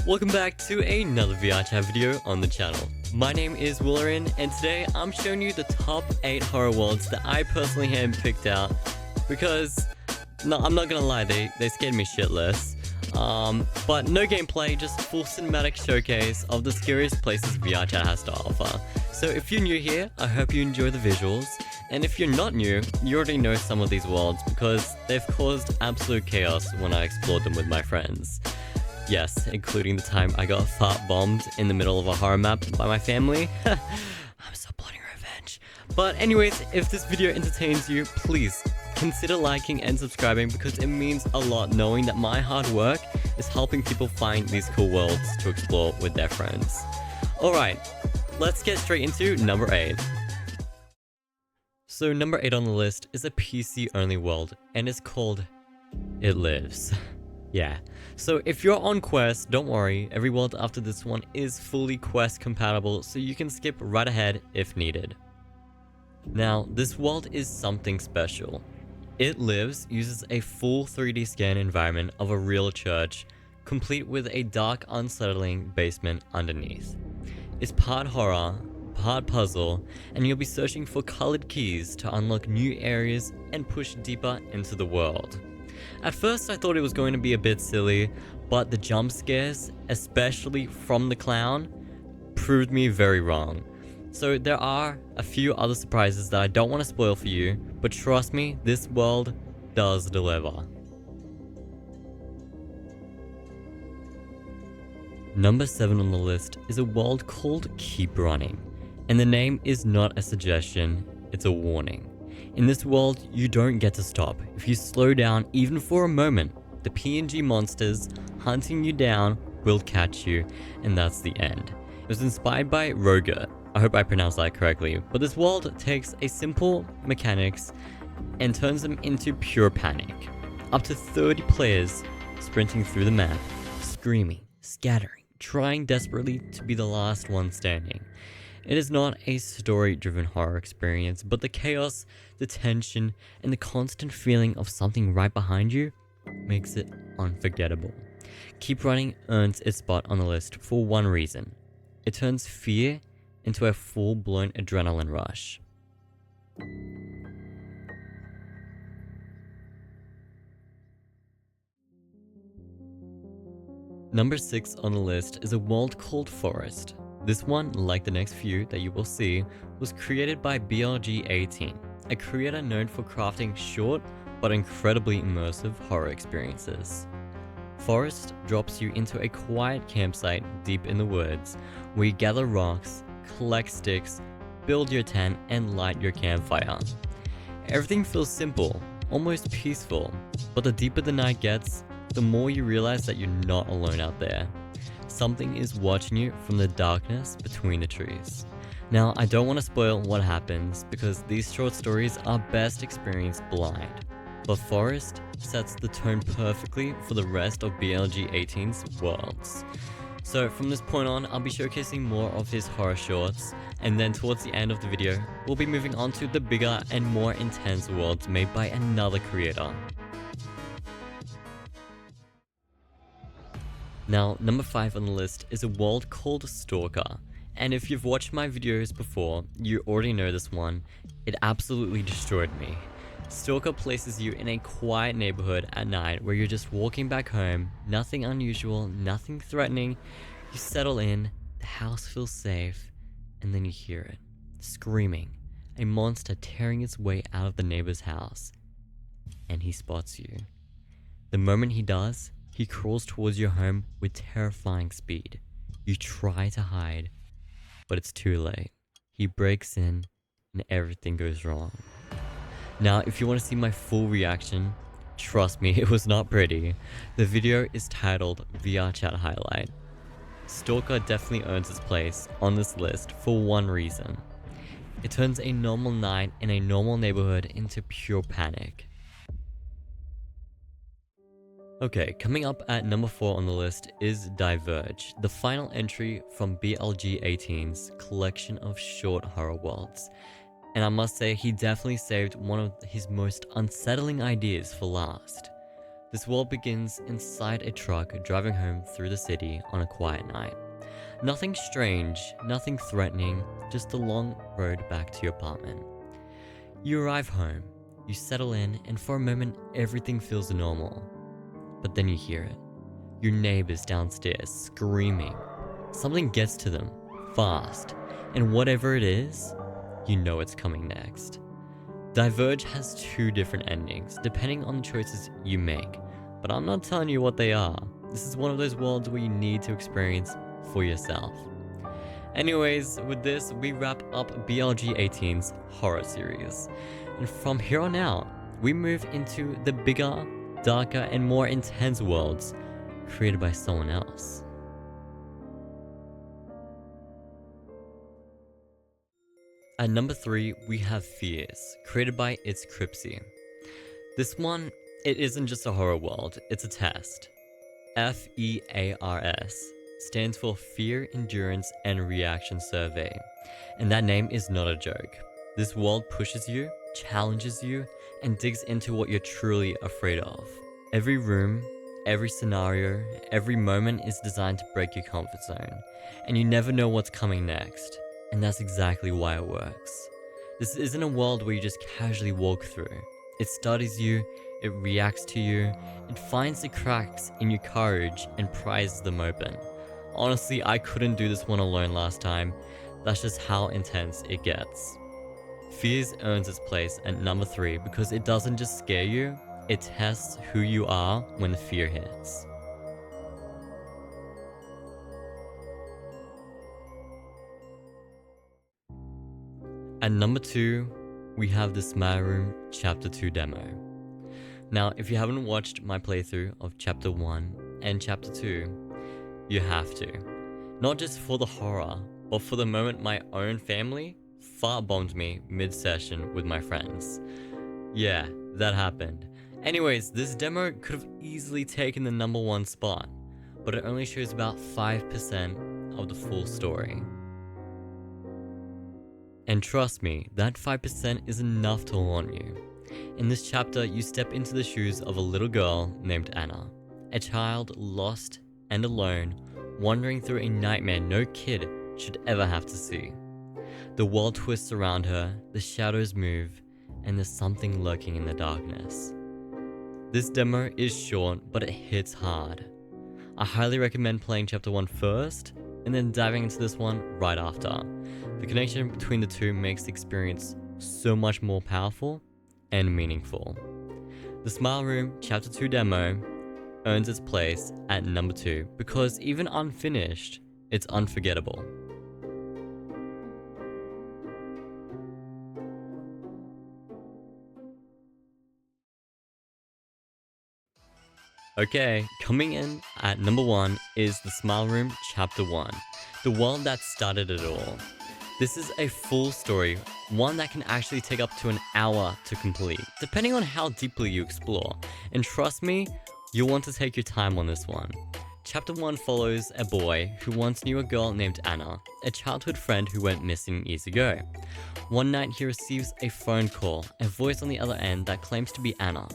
Welcome back to another Vrchat video on the channel. My name is Willerin, and today I'm showing you the top 8 horror worlds that I personally handpicked out because, no, I'm not gonna lie, they scared me shitless. But no gameplay, just full cinematic showcase of the scariest places Vrchat has to offer. So if you're new here, I hope you enjoy the visuals. And if you're not new, you already know some of these worlds because they've caused absolute chaos when I explored them with my friends. Yes, including the time I got fart bombed in the middle of a horror map by my family. I'm so bloody revenge. But anyways, if this video entertains you, please consider liking and subscribing because it means a lot knowing that my hard work is helping people find these cool worlds to explore with their friends. Alright, let's get straight into number 8. So number 8 on the list is a PC only world and it's called It Lives. Yeah, so if you're on Quest, don't worry, every world after this one is fully Quest compatible, so you can skip right ahead if needed. Now, this world is something special. It Lives uses a full 3D scan environment of a real church, complete with a dark, unsettling basement underneath. It's part horror, part puzzle, and you'll be searching for colored keys to unlock new areas and push deeper into the world. At first I thought it was going to be a bit silly, but the jump scares, especially from the clown, proved me very wrong. So there are a few other surprises that I don't want to spoil for you, but trust me, this world does deliver. Number 7 on the list is a world called Keep Running, and the name is not a suggestion, it's a warning. In this world, you don't get to stop. If you slow down even for a moment, the PNG monsters hunting you down will catch you, and that's the end. It was inspired by Vrchat. I hope I pronounced that correctly, but this world takes a simple mechanics and turns them into pure panic. Up to 30 players sprinting through the map, screaming, scattering, trying desperately to be the last one standing. It is not a story-driven horror experience, but the chaos, the tension, and the constant feeling of something right behind you makes it unforgettable. Keep Running earns its spot on the list for one reason. It turns fear into a full-blown adrenaline rush. Number 6 on the list is a world called Forest. This one, like the next few that you will see, was created by BLG18, a creator known for crafting short but incredibly immersive horror experiences. Forest drops you into a quiet campsite deep in the woods, where you gather rocks, collect sticks, build your tent, and light your campfire. Everything feels simple, almost peaceful, but the deeper the night gets, the more you realize that you're not alone out there. Something is watching you from the darkness between the trees. Now, I don't want to spoil what happens because these short stories are best experienced blind, but Forest sets the tone perfectly for the rest of BLG18's worlds. So from this point on, I'll be showcasing more of his horror shorts, and then towards the end of the video, we'll be moving on to the bigger and more intense worlds made by another creator. Now, number 5 on the list is a world called Stalker, and if you've watched my videos before, you already know this one. It absolutely destroyed me. Stalker places you in a quiet neighborhood at night where you're just walking back home, nothing unusual, nothing threatening. You settle in, the house feels safe, and then you hear it, screaming, a monster tearing its way out of the neighbor's house, and he spots you. The moment he does, he crawls towards your home with terrifying speed. You try to hide, but it's too late. He breaks in and everything goes wrong. Now, if you want to see my full reaction, trust me, it was not pretty. The video is titled Vrchat Highlight. Stalker definitely earns its place on this list for one reason. It turns a normal night in a normal neighborhood into pure panic. Okay, coming up at number 4 on the list is Diverge, the final entry from BLG18's collection of short horror worlds. And I must say, he definitely saved one of his most unsettling ideas for last. This world begins inside a truck driving home through the city on a quiet night. Nothing strange, nothing threatening, just a long road back to your apartment. You arrive home, you settle in, and for a moment everything feels normal. But then you hear it. Your neighbors downstairs screaming. Something gets to them, fast, and whatever it is, you know it's coming next. Diverge has two different endings, depending on the choices you make, but I'm not telling you what they are. This is one of those worlds where you need to experience for yourself. Anyways, with this, we wrap up BLG 18's horror series. And from here on out, we move into the bigger, darker, and more intense worlds created by someone else. At number 3, we have Fears, created by It's Cripsy. This one, it isn't just a horror world, it's a test. FEARS stands for Fear, Endurance, and Reaction Survey, and that name is not a joke. This world pushes you, challenges you, and digs into what you're truly afraid of. Every room, every scenario, every moment is designed to break your comfort zone, and you never know what's coming next. And that's exactly why it works. This isn't a world where you just casually walk through. It studies you, it reacts to you, it finds the cracks in your courage and pries them open. Honestly, I couldn't do this one alone last time. That's just how intense it gets. Fears earns its place at number 3 because it doesn't just scare you, it tests who you are when the fear hits. At number 2, we have the Smile Room Chapter 2 demo. Now, if you haven't watched my playthrough of Chapter 1 and Chapter 2, you have to. Not just for the horror, but for the moment my own family fart-bombed me mid-session with my friends. Yeah, that happened. Anyways, this demo could have easily taken the number 1 spot, but it only shows about 5% of the full story. And trust me, that 5% is enough to haunt you. In this chapter, you step into the shoes of a little girl named Anna, a child lost and alone, wandering through a nightmare no kid should ever have to see. The world twists around her, the shadows move, and there's something lurking in the darkness. This demo is short, but it hits hard. I highly recommend playing Chapter 1 first, and then diving into this one right after. The connection between the two makes the experience so much more powerful and meaningful. The Smile Room Chapter 2 demo earns its place at number 2 because even unfinished, it's unforgettable. Okay, coming in at number 1 is the Smile Room Chapter 1, the world that started it all. This is a full story, one that can actually take up to an hour to complete, depending on how deeply you explore. And trust me, you'll want to take your time on this one. Chapter 1 follows a boy who once knew a girl named Anna, a childhood friend who went missing years ago. One night he receives a phone call, a voice on the other end that claims to be Anna.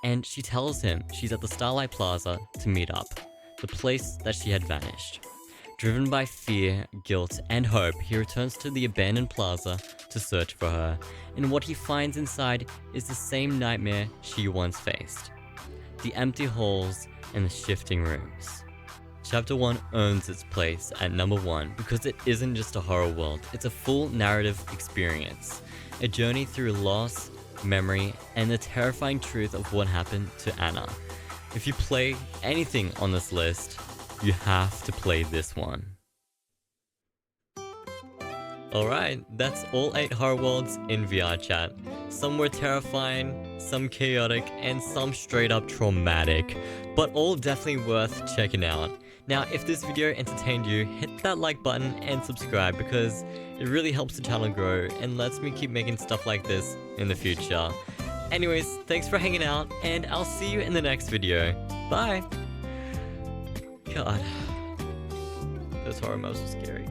And she tells him she's at the Starlight Plaza to meet up, the place that she had vanished. Driven by fear, guilt, and hope, he returns to the abandoned plaza to search for her, and what he finds inside is the same nightmare she once faced. The empty halls and the shifting rooms. Chapter 1 earns its place at number 1 because it isn't just a horror world, it's a full narrative experience. A journey through loss, memory, and the terrifying truth of what happened to Anna. If you play anything on this list, you have to play this one. Alright, that's all 8 horror worlds in Vrchat. Some were terrifying, some chaotic, and some straight up traumatic, but all definitely worth checking out. Now, if this video entertained you, hit that like button and subscribe because it really helps the channel grow and lets me keep making stuff like this in the future. Anyways, thanks for hanging out, and I'll see you in the next video. Bye! God, those horror modes are scary.